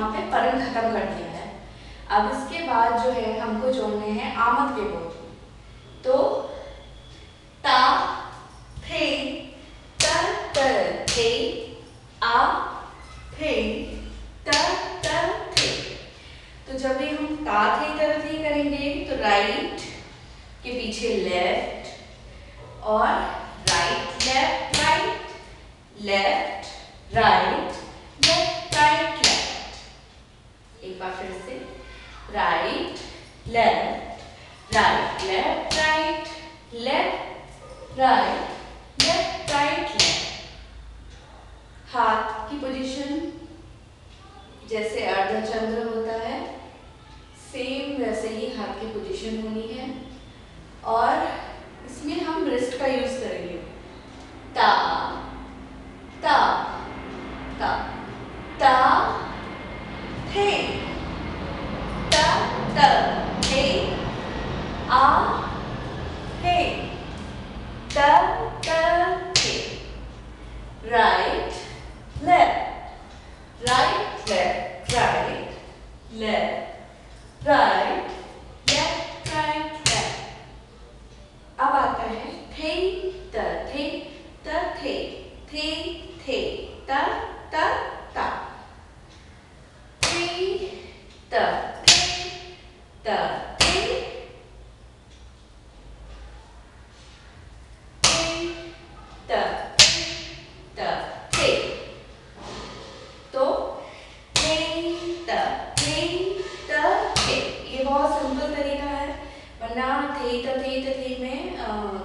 यहाँ पे परन खत्म कर दिया है। अब इसके बाद जो है हमको जोड़ने हैं आमद के बोल। तो ता थे तर तर थे, आ थे तर तर थे। तो जब भी हम ता थे तर थे करेंगे तो राइट के पीछे लेफ्ट और right left right left right left right left. एक बार फिर से right left right left right left right left right left. हाथ की पोजीशन जैसे अर्धचंद्र होता है सेम वैसे ही हाथ की पोजीशन होनी है और इसमें हम रिस्ट का यूज करेंगे। ता ता ता ता थे ता ता थे, आ थे ता ता थे। Right left right left right left right left right left. अब आता है थे त थे त थे थे त त ता थे त थे त थे थे त थे। तो थे त थे त थे, ये बहुत सिंपल तरीका है, वरना थे त थे में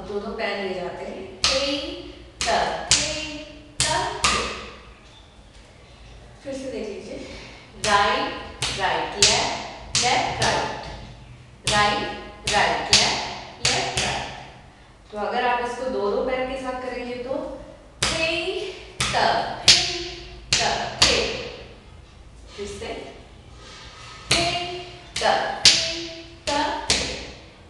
दो दो पैर ले जाते हैं। थे त थे त थे। फिर से देख लीजिए right right left left right right right left left right. तो अगर आप इसको दो दो पैर के साथ करेंगे तो थे त थे। फिर से थे त थे।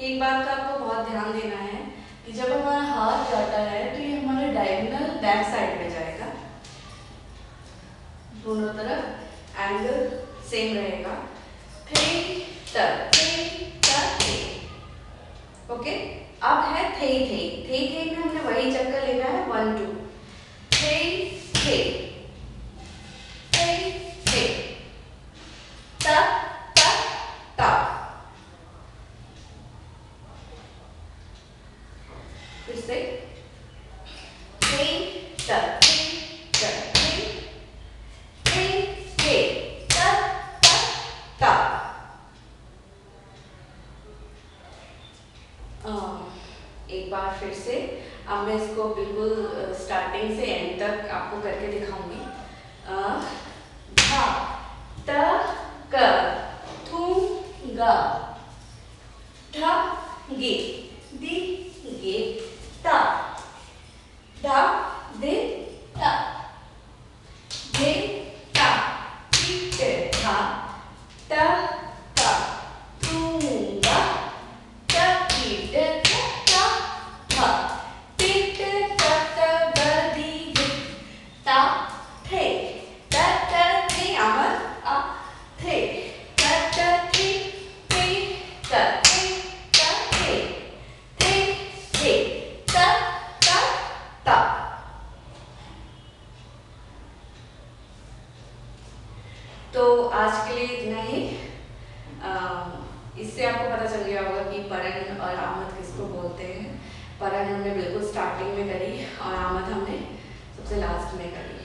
एक बात का आपको बहुत ध्यान देना है कि जब हमारा हाथ जाता है तो ये हमारे डायगोनल बैक साइड में जाएगा, दोनों तरफ एंगल सेम रहेगा। थे त थे। ओके, अब है थे में हमने वही चक्कर लेना है 1 2। थे थे थे थे ता ता ता। फिर से थे त थे थे ता ता ता। एक बार फिर से अब मैं इसको बिल्कुल स्टार्टिंग से एंड तक आपको करके दिखाऊंगी। धा त क थू गा ढ गे दी गे ता धा दे ता दे ता ती ते था ता ता थू गा ता की ते ता था ती ते ता ता ग दी गे ता थे ता ता थे। आमद आ थे ता ता थे थे ता थे ता थे थे थे ता ता ता। तो आज के लिए इतना ही। इससे आपको पता चल गया होगा कि परन और आमद किसको बोलते हैं। परन हमने बिल्कुल स्टार्टिंग में करी और आमद हमने सबसे लास्ट में करी।